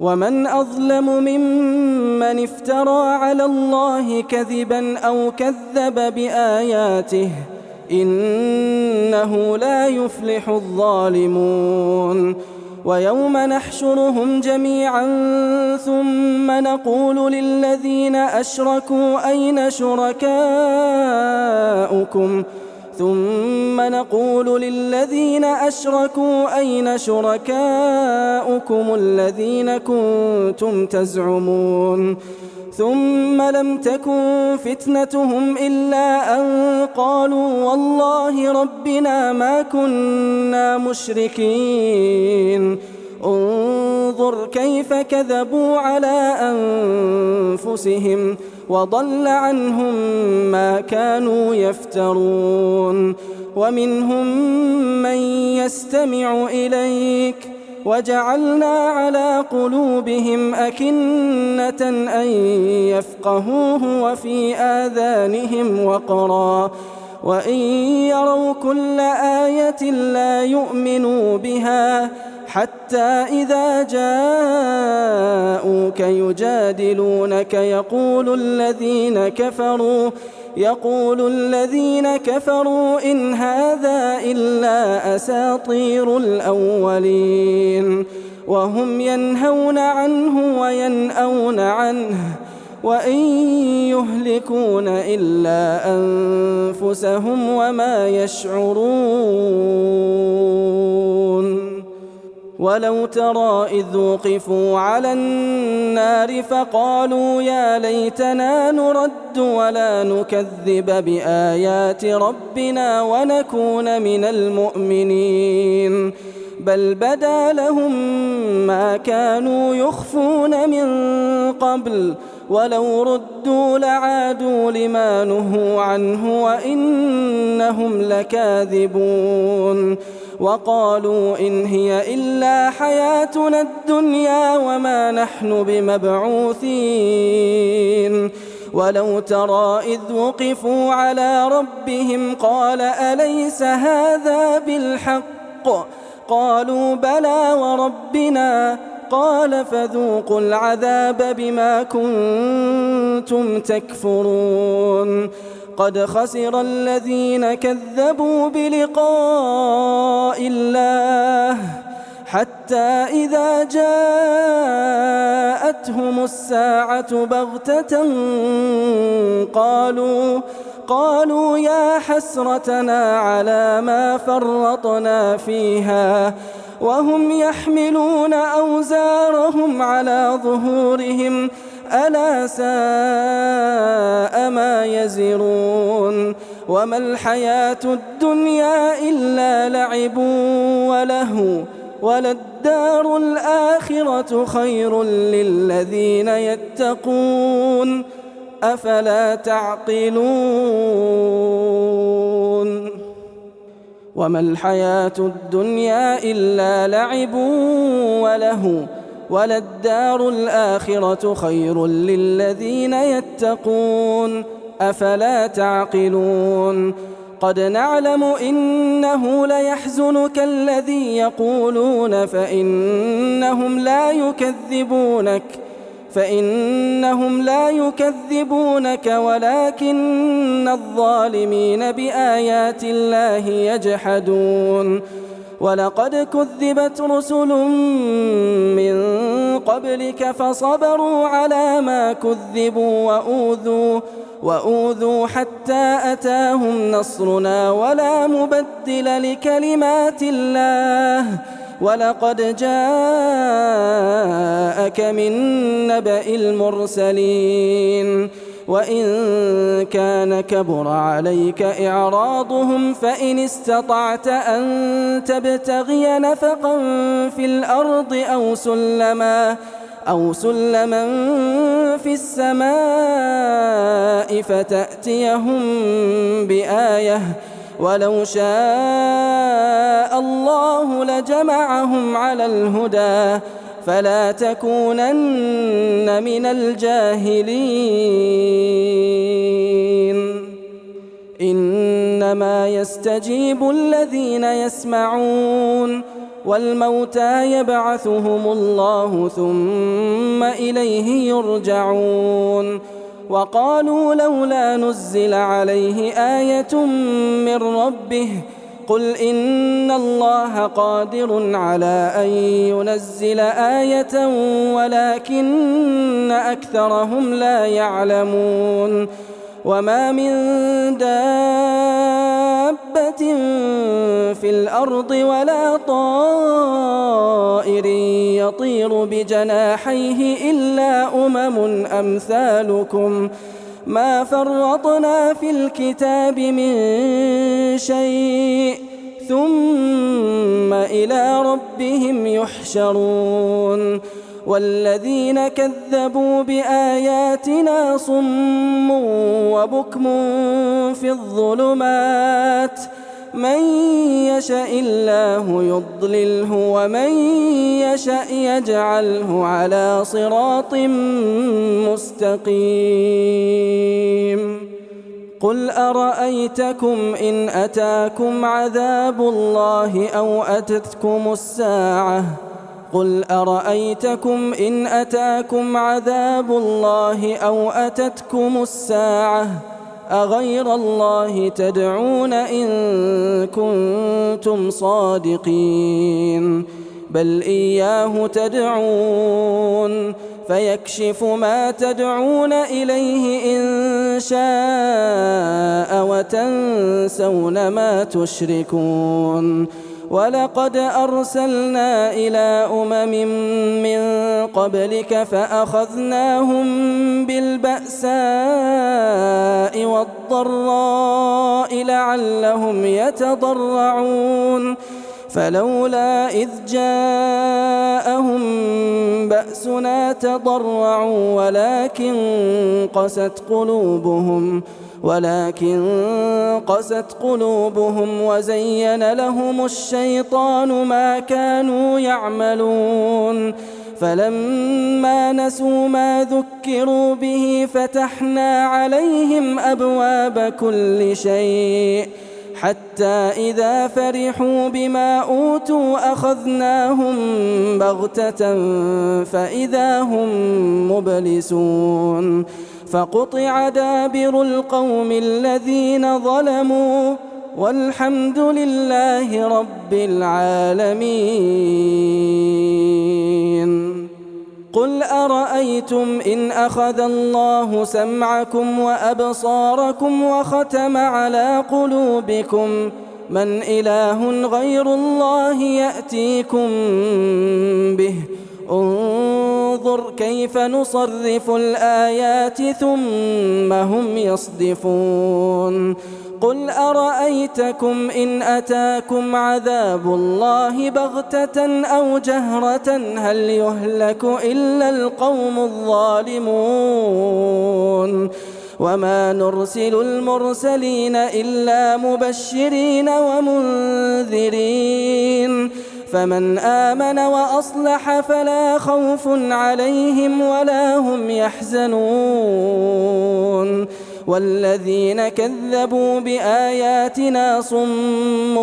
ومن أظلم ممن افترى على الله كذبا أو كذب بآياته إنه لا يفلح الظالمون ويوم نحشرهم جميعا ثم نقول للذين أشركوا أين شركاؤكم الذين كنتم تزعمون ثم لم تكن فتنتهم إلا أن قالوا والله ربنا ما كنا مشركين انظر كيف كذبوا على أنفسهم وضل عنهم ما كانوا يفترون ومنهم من يستمع إليك وجعلنا على قلوبهم أكنة أن يفقهوه وفي آذانهم وقرا وإن يروا كل آية لا يؤمنوا بها حتى إذا جاءوك يجادلونك يقول الذين كفروا إن هذا إلا أساطير الأولين وهم ينهون عنه وينأون عنه وإن يهلكون إلا أنفسهم وما يشعرون ولو ترى إذ وقفوا على النار فقالوا يا ليتنا نرد ولا نكذب بآيات ربنا ونكون من المؤمنين بل بدا لهم ما كانوا يخفون من قبل ولو ردوا لعادوا لما نهوا عنه وإنهم لكاذبون وقالوا إن هي إلا حياتنا الدنيا وما نحن بمبعوثين ولو ترى إذ وقفوا على ربهم قال أليس هذا بالحق قالوا بلى وربنا قال فذوقوا العذاب بما كنتم تكفرون قد خسر الذين كذبوا بلقاء الله حتى إذا جاءتهم الساعة بغتة قالوا يا حسرتنا على ما فرطنا فيها وهم يحملون أوزارهم على ظهورهم ألا ساء ما يزرون وما الحياة الدنيا إلا لعب ولهو وللدار الآخرة خير للذين يتقون أفلا تعقلون وما الحياة الدنيا إلا لعب ولهو وللدار الآخرة خير للذين يتقون أفلا تعقلون قد نعلم إنه ليحزنك الذي يقولون فإنهم لا يكذبونك ولكن الظالمين بآيات الله يجحدون ولقد كذبت رسل من قبلك فصبروا على ما كذبوا وأوذوا حتى أتاهم نصرنا ولا مبدل لكلمات الله ولقد جاءك من نبأ المرسلين وإن كان كبر عليك إعراضهم فإن استطعت أن تبتغي نفقا في الأرض أو سلما في السماء فتأتيهم بآية ولو شاء الله لجمعهم على الهدى فلا تكونن من الجاهلين إنما يستجيب الذين يسمعون والموتى يبعثهم الله ثم إليه يرجعون وقالوا لولا نزل عليه آية من ربه قل إن الله قادر على أن ينزل آية ولكن أكثرهم لا يعلمون وما من دابة في الأرض ولا طائر يطير بجناحيه إلا أمم أمثالكم ما فرطنا في الكتاب من شيء ثم إلى ربهم يحشرون والذين كذبوا بآياتنا صم وبكم في الظلمات من يشاء الله يضلله ومن يشاء يجعله على صراط مستقيم قل أرأيتكم إن أتاكم عذاب الله أو أتتكم الساعة قل أرأيتكم إن أتاكم عذاب الله أو أتتكم الساعة أغير الله تدعون إن كنتم صادقين بل إياه تدعون فيكشف ما تدعون إليه إن شاء وتنسون ما تشركون ولقد أرسلنا إلى من قبلك فأخذناهم بالبأساء والضراء لعلهم يتضرعون فلولا إذ جاءهم بأسنا تضرعوا ولكن قست قلوبهم وزين لهم الشيطان ما كانوا يعملون فلما نسوا ما ذكروا به فتحنا عليهم أبواب كل شيء حتى إذا فرحوا بما أوتوا أخذناهم بغتة فإذا هم مبلسون فقطع دابر القوم الذين ظلموا والحمد لله رب العالمين قل أرأيتم إن أخذ الله سمعكم وأبصاركم وختم على قلوبكم من إله غير الله يأتيكم به انظر كيف نصرف الآيات ثم هم يصدفون قل أرأيتكم إن أتاكم عذاب الله بغتة أو جهرة هل يهلك إلا القوم الظالمون وما نرسل المرسلين إلا مبشرين ومنذرين فمن آمن وأصلح فلا خوف عليهم ولا هم يحزنون والذين كذبوا بآياتنا صم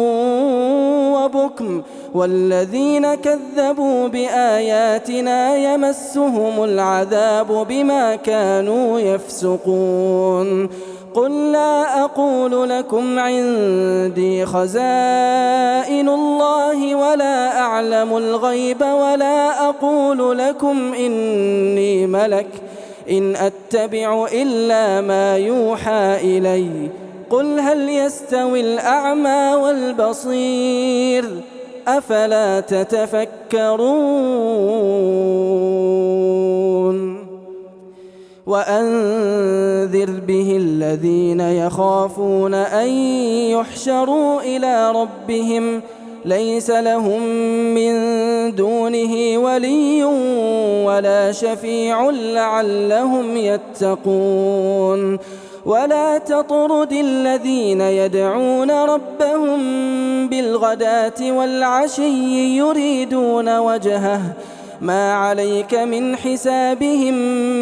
وبكم والذين كذبوا بآياتنا يمسهم العذاب بما كانوا يفسقون قل لا أقول لكم عندي خزائن الله ولا أعلم الغيب ولا أقول لكم إني ملك إن أتبع إلا ما يوحى إلي قل هل يستوي الأعمى والبصير أفلا تتفكرون وأنذر به الذين يخافون أن يحشروا إلى ربهم ليس لهم من دونه ولي ولا شفيع لعلهم يتقون ولا تطرد الذين يدعون ربهم بالغداة والعشي يريدون وجهه ما عليك من حسابهم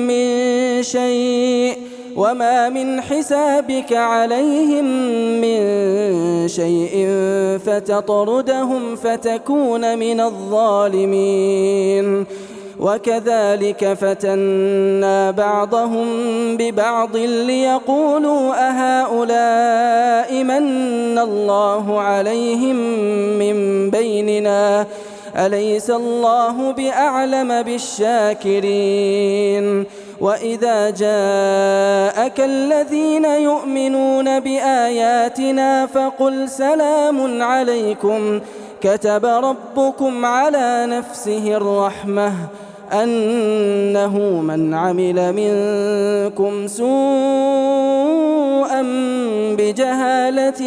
من شيء وما من حسابك عليهم من شيء فتطردهم فتكون من الظالمين وكذلك فتنا بعضهم ببعض ليقولوا أهؤلاء من الله عليهم من بيننا أليس الله بأعلم بالشاكرين وإذا جاءك الذين يؤمنون بآياتنا فقل سلام عليكم كتب ربكم على نفسه الرحمة أنه من عمل منكم سوءا بجهالة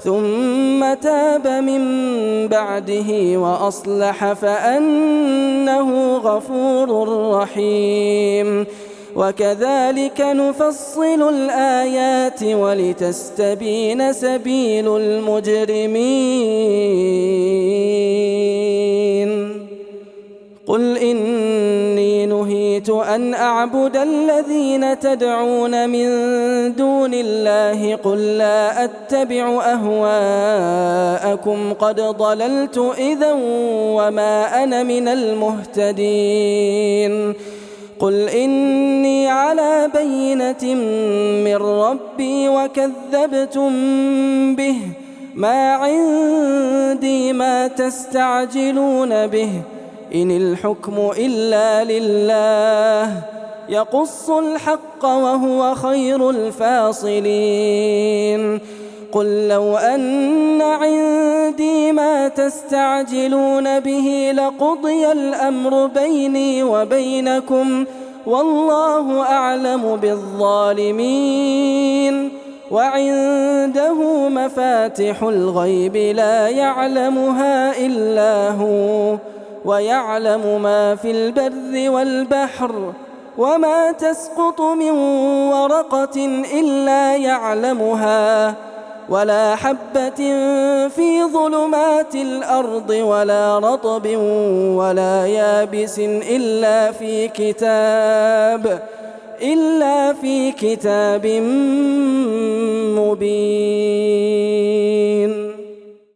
ثم تاب من بعده وأصلح فأنه غفور رحيم وكذلك نفصل الآيات ولتستبين سبيل المجرمين قل إني نهيت أن أعبد الذين تدعون من دون الله قل لا أتبع أهواءكم قد ضللت إذا وما أنا من المهتدين قل إني على بينة من ربي وكذبتم به ما عندي ما تستعجلون به إن الحكم إلا لله يقص الحق وهو خير الفاصلين قل لو أن عندي ما تستعجلون به لقضي الأمر بيني وبينكم والله أعلم بالظالمين وعنده مفاتح الغيب لا يعلمها إلا هو ويعلم ما في البر والبحر وما تسقط من ورقة إلا يعلمها ولا حبة في ظلمات الأرض ولا رطب ولا يابس إلا في كتاب مبين.